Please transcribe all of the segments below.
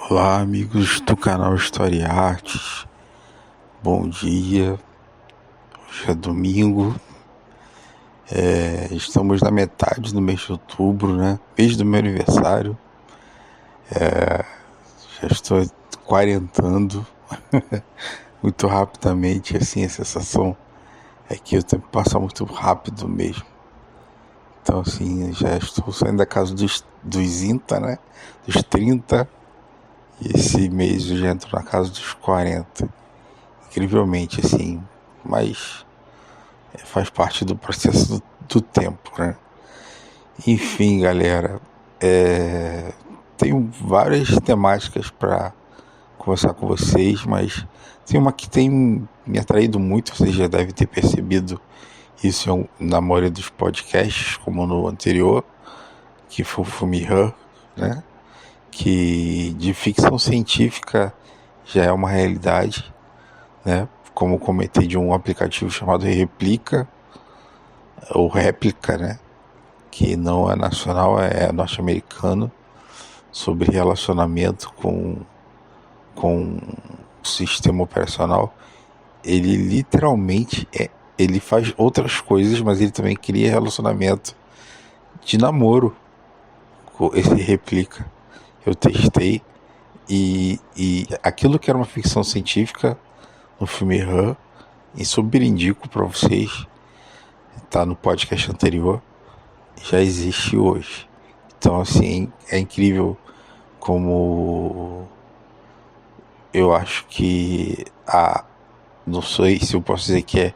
Olá, amigos do canal História e Artes. Bom dia. Hoje é domingo. Estamos na metade do mês de outubro, né? Mês do meu aniversário. Já estou quarentando muito rapidamente. Assim, a sensação é que o tempo passa muito rápido mesmo. Então, assim, já estou saindo da casa dos 30, né? Dos 30. E esse mês eu já entro na casa dos 40. Incrivelmente, assim. Mas faz parte do processo do tempo, né? Enfim, galera, tenho várias temáticas para conversar com vocês, mas tem uma que tem me atraído muito, vocês já devem ter percebido isso na maioria dos podcasts, como no anterior, que foi o filme Her, né? Que de ficção científica já é uma realidade, né? Como comentei de um aplicativo chamado Replica, ou Réplica, né? Que não é nacional, é norte-americano, sobre relacionamento com o sistema operacional. Ele literalmente ele faz outras coisas, mas ele também cria relacionamento de namoro com esse Replica. Eu testei e aquilo que era uma ficção científica no filme Her, e super indico para vocês, tá no podcast anterior, já existe hoje. Então, assim, é incrível como eu acho que não sei se eu posso dizer que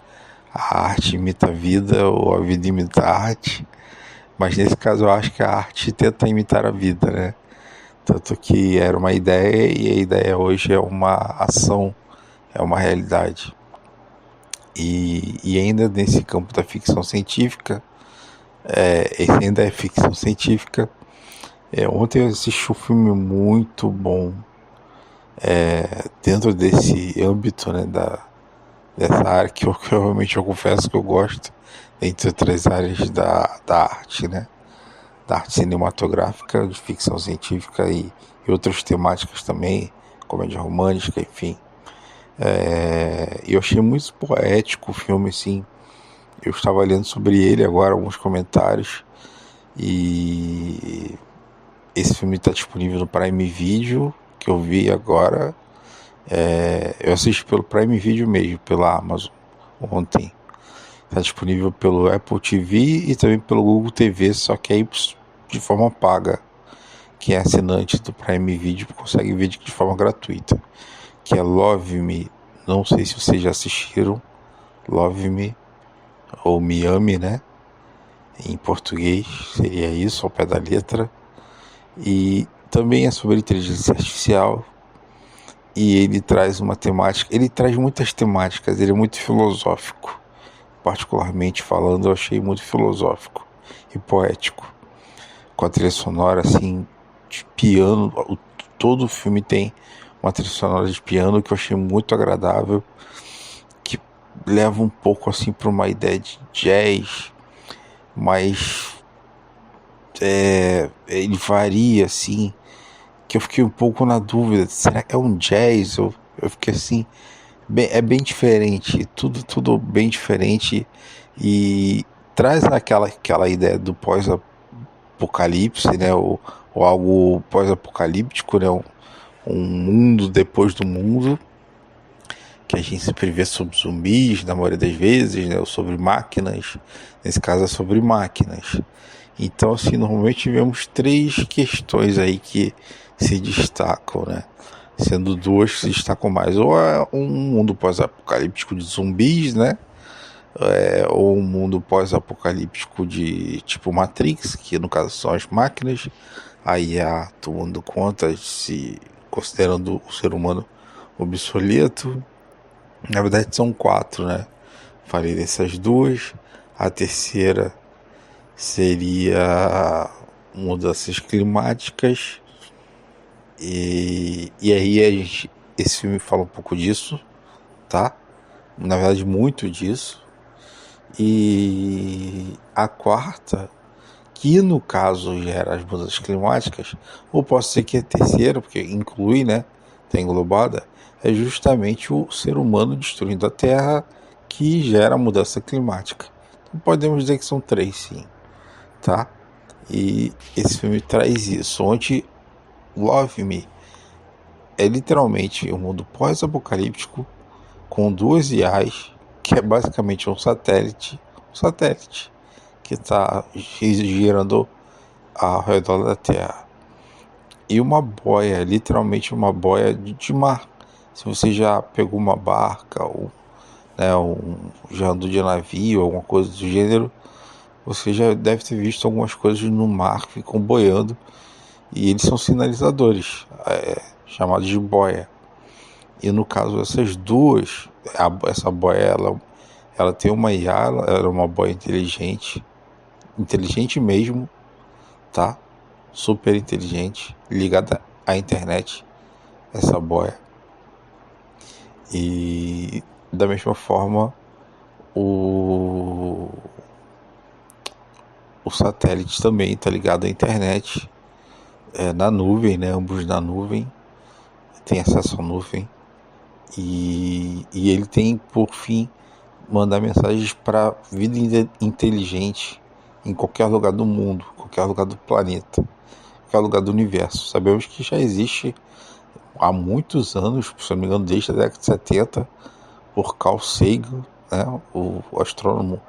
a arte imita a vida ou a vida imita a arte, mas nesse caso eu acho que a arte tenta imitar a vida, né? Tanto que era uma ideia e a ideia hoje é uma ação, é uma realidade. E ainda nesse campo da ficção científica, esse ainda é ficção científica. Ontem eu assisti um filme muito bom, dentro desse âmbito, né, dessa área que eu realmente eu confesso que eu gosto, entre outras áreas da arte, né, da arte cinematográfica, de ficção científica e outras temáticas também, comédia romântica, enfim. Eu achei muito poético o filme, assim. Eu estava lendo sobre ele agora, alguns comentários, e esse filme está disponível no Prime Video, que eu vi agora. Eu assisti pelo Prime Video mesmo, pela Amazon, ontem. Está disponível pelo Apple TV e também pelo Google TV, só que aí de forma paga. Quem é assinante do Prime Video consegue ver de forma gratuita. Que é Love Me. Não sei se vocês já assistiram. Love Me, ou Me Ame, né? Em português seria isso, ao pé da letra. E também é sobre inteligência artificial. E ele traz uma temática, ele traz muitas temáticas, ele é muito filosófico. Particularmente falando, eu achei muito filosófico e poético. Com a trilha sonora, assim, de piano. Todo o filme tem uma trilha sonora de piano que eu achei muito agradável, que leva um pouco, assim, para uma ideia de jazz, mas ele varia, assim, que eu fiquei um pouco na dúvida, será que é um jazz? Eu fiquei assim, é bem diferente, tudo bem diferente, e traz aquela ideia do pós-apocalipse, né, ou algo pós-apocalíptico, né, um mundo depois do mundo, que a gente sempre vê sobre zumbis, na maioria das vezes, né, ou sobre máquinas, nesse caso é sobre máquinas. Então, assim, normalmente vemos três questões aí que se destacam, né? Sendo duas que se destacam mais. Ou é um mundo pós-apocalíptico de zumbis, né? Ou um mundo pós-apocalíptico de tipo Matrix, que no caso são as máquinas, a IA tomando conta, se considerando o ser humano obsoleto. Na verdade são quatro, né? Falei dessas duas. A terceira seria mudanças climáticas, e aí esse filme fala um pouco disso, tá? Na verdade, muito disso. E a quarta, que no caso gera as mudanças climáticas, ou posso ser que a terceira, porque inclui, né, está englobada, é justamente o ser humano destruindo a Terra que gera a mudança climática. Então podemos dizer que são três, sim, tá? E esse filme traz isso, onde Love Me é literalmente um mundo pós-apocalíptico com duas IAs, que é basicamente um satélite que está girando ao redor da Terra. E uma boia, literalmente uma boia de mar. Se você já pegou uma barca ou, né, já andou de navio, alguma coisa do gênero, você já deve ter visto algumas coisas no mar que ficam boiando e eles são sinalizadores, chamados de boia. E no caso essas duas, essa boia ela tem uma IA, ela é uma boia inteligente, inteligente mesmo, tá? Super inteligente, ligada à internet, essa boia. E da mesma forma o satélite também está ligado à internet, na nuvem, né? Ambos na nuvem, tem acesso à nuvem. E ele tem por fim mandar mensagens para vida inteligente em qualquer lugar do mundo, qualquer lugar do planeta, qualquer lugar do universo. Sabemos que já existe há muitos anos, se não me engano, desde a década de 70, por Carl Sagan, né, o astrônomo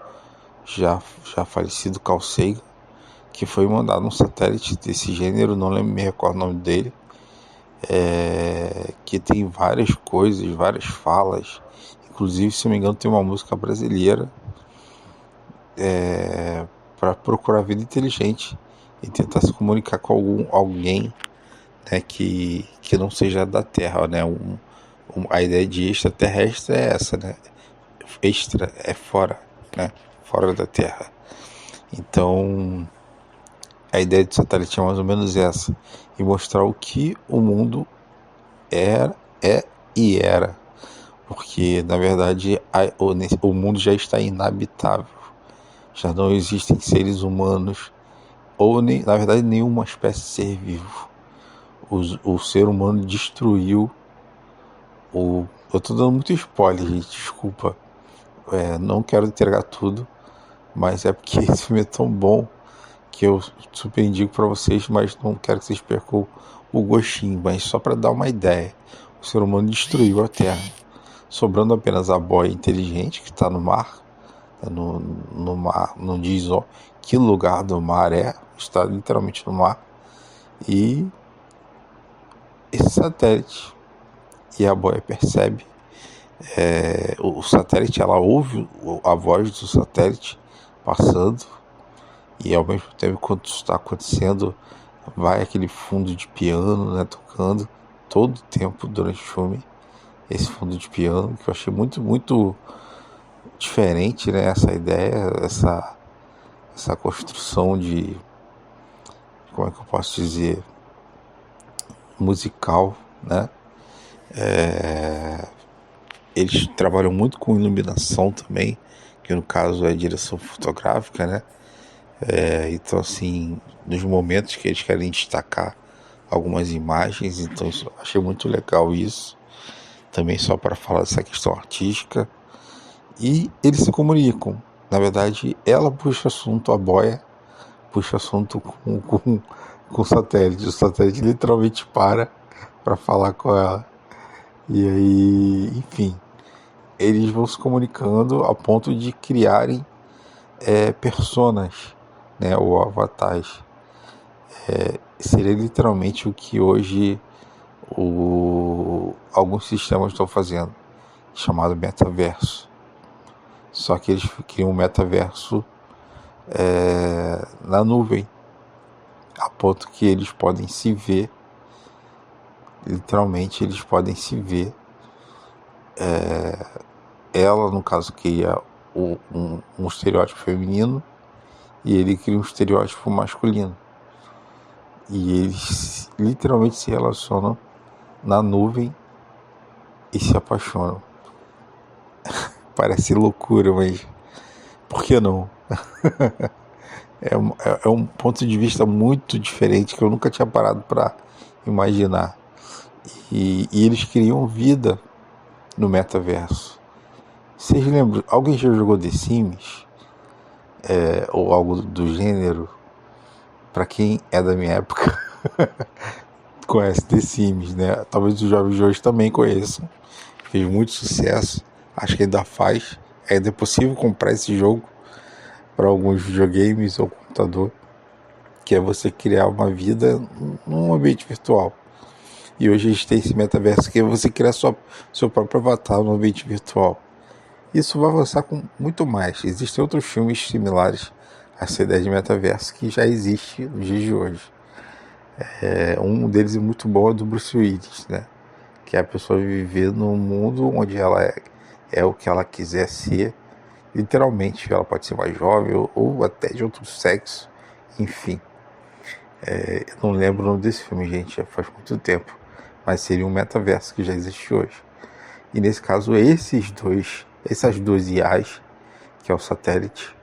já falecido Carl Sagan, que foi mandado um satélite desse gênero, não lembro, me recordo o nome dele, que tem várias coisas, várias falas. Inclusive, se não me engano, tem uma música brasileira para procurar vida inteligente e tentar se comunicar com alguém, né, que não seja da Terra, né? A ideia de extraterrestre é essa, né? Extra é fora, né? Fora da Terra. Então, a ideia de satélite é mais ou menos essa, e mostrar o que o mundo é e era, porque na verdade o mundo já está inabitável, já não existem seres humanos, ou nem, na verdade nenhuma espécie de ser vivo. O ser humano destruiu eu estou dando muito spoiler, gente, desculpa, não quero entregar tudo, mas é porque esse filme é tão bom que eu super indico para vocês, mas não quero que vocês percam o gostinho, mas só para dar uma ideia, o ser humano destruiu a Terra, sobrando apenas a boia inteligente que está no mar, no mar, não diz que lugar do mar está literalmente no mar, e esse satélite, e a boia percebe, o satélite, ela ouve a voz do satélite passando, e ao mesmo tempo, quando isso está acontecendo, vai aquele fundo de piano, né, tocando todo o tempo durante o filme, esse fundo de piano, que eu achei muito, muito diferente, né, essa ideia, essa construção de, como é que eu posso dizer, musical, né? Eles trabalham muito com iluminação também, que no caso é direção fotográfica, né? Então, assim, nos momentos que eles querem destacar algumas imagens, então achei muito legal isso, também só para falar dessa questão artística. E eles se comunicam, na verdade ela puxa assunto, a boia puxa assunto com o satélite literalmente para falar com ela, e aí, enfim, eles vão se comunicando a ponto de criarem personas, né, ou avatares. Seria literalmente o que hoje alguns sistemas estão fazendo, chamado metaverso. Só que eles criam um metaverso na nuvem, a ponto que eles podem se ver, literalmente eles podem se ver. Ela, no caso, cria um estereótipo feminino e ele cria um estereótipo masculino. E eles literalmente se relacionam na nuvem e se apaixonam. Parece loucura, mas por que não? É um ponto de vista muito diferente que eu nunca tinha parado para imaginar. E eles criam vida no metaverso. Vocês lembram? Alguém já jogou The Sims? Ou algo do gênero? Para quem é da minha época, conhece The Sims, né? Talvez os jovens de hoje também conheçam. Fez muito sucesso. Acho que ainda faz. Ainda é possível comprar esse jogo para alguns videogames ou computador, que é você criar uma vida num ambiente virtual. E hoje a gente tem esse metaverso que é você criar seu próprio avatar no ambiente virtual. Isso vai avançar com muito mais. Existem outros filmes similares a essa ideia de metaverso que já existe nos dias de hoje. Um deles é muito bom, é do Bruce Willis, né? Que é a pessoa viver num mundo onde ela é o que ela quiser ser. Literalmente, ela pode ser mais jovem ou até de outro sexo, enfim. Eu não lembro o nome desse filme, gente, já faz muito tempo. Mas seria um metaverso que já existe hoje. E nesse caso, essas duas IAs, que é o satélite,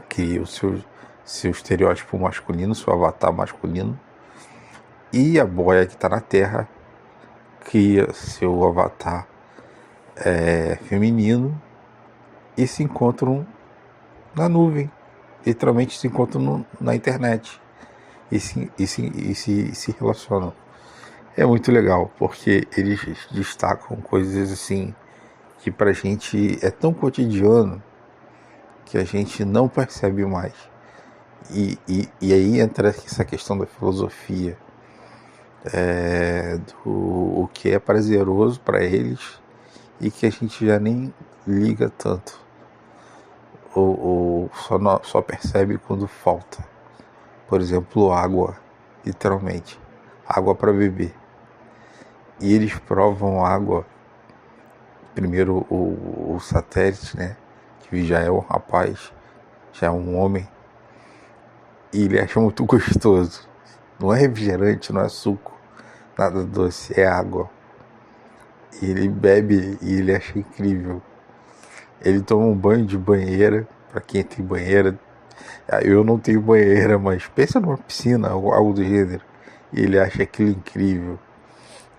que o seu estereótipo masculino, seu avatar masculino, e a boia que está na Terra, cria seu avatar feminino, e se encontram na nuvem, literalmente se encontram na internet e se relacionam. É muito legal, porque eles destacam coisas assim que pra gente é tão cotidiano que a gente não percebe mais. E aí entra essa questão da filosofia, do o que é prazeroso para eles e que a gente já nem liga tanto, ou só percebe quando falta. Por exemplo, água, literalmente, água para beber. E eles provam água, primeiro o satélite, né, que já é um rapaz, já é um homem, e ele acha muito gostoso. Não é refrigerante, não é suco, nada doce, é água. E ele bebe e ele acha incrível. Ele toma um banho de banheira, para quem tem banheira. Eu não tenho banheira, mas pensa numa piscina, algo do gênero. E ele acha aquilo incrível.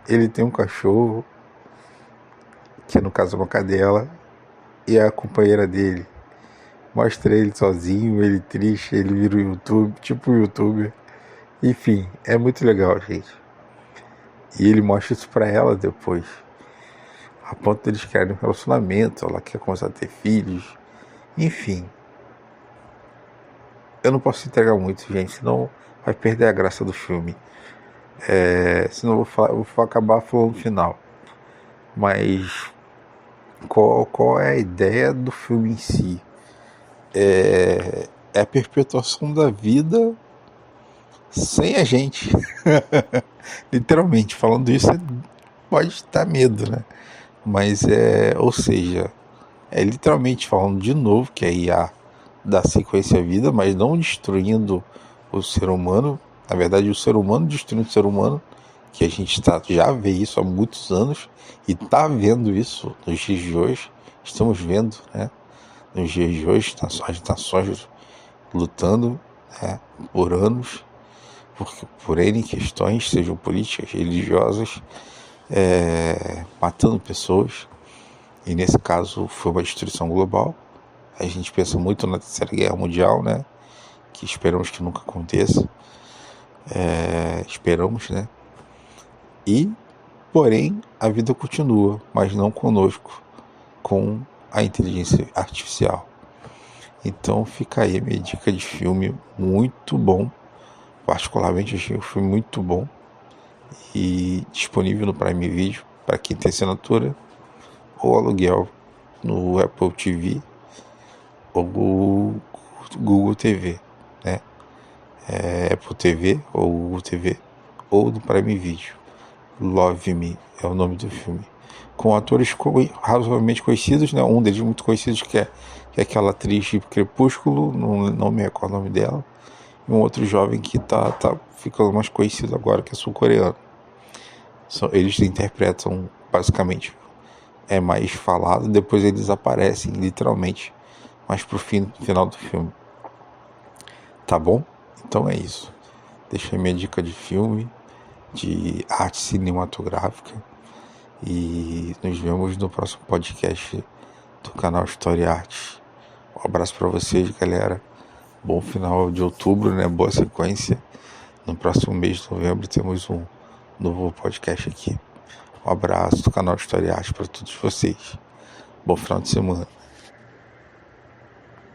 Ele tem um cachorro, que no caso é uma cadela, e é a companheira dele. Mostra ele sozinho, ele triste, ele vira o YouTube, tipo o YouTuber. Enfim, é muito legal, gente. E ele mostra isso pra ela depois. A ponto de eles querem um relacionamento, ela quer começar a ter filhos. Enfim. Eu não posso entregar muito, gente, senão vai perder a graça do filme. Senão eu vou acabar falando no final. Mas qual é a ideia do filme em si? É a perpetuação da vida sem a gente. Literalmente, falando isso, pode dar medo, né? Mas ou seja, é literalmente falando de novo que a IA dá sequência à vida, mas não destruindo o ser humano. Na verdade, o ser humano destruindo o ser humano, que a gente já vê isso há muitos anos e está vendo isso nos dias de hoje. Estamos vendo, né? Nos dias de hoje, as nações lutando, né, por anos, por N questões, sejam políticas, religiosas, matando pessoas. E nesse caso foi uma destruição global. A gente pensa muito na Terceira Guerra Mundial, né? Que esperamos que nunca aconteça. Esperamos, né? Porém, a vida continua, mas não conosco, com a inteligência artificial. Então fica aí a minha dica de filme, muito bom. Particularmente achei o filme muito bom. E disponível no Prime Video, para quem tem assinatura, ou aluguel no Apple TV ou Google TV, né? Apple TV ou Google TV ou do Prime Video. Love Me é o nome do filme, com atores razoavelmente conhecidos, né? Um deles muito conhecido que é aquela atriz de Crepúsculo, não me recordo o nome dela, e um outro jovem que tá ficando mais conhecido agora, que é sul-coreano. Eles interpretam basicamente, é mais falado, depois eles aparecem literalmente mais pro final do filme. Tá bom? Então é isso. Deixei minha dica de filme, de arte cinematográfica, e nos vemos no próximo podcast do canal História e Arte. Um abraço para vocês, galera. Bom final de outubro, né? Boa sequência. No próximo mês de novembro temos um novo podcast aqui. Um abraço do canal História e Arte para todos vocês. Bom final de semana.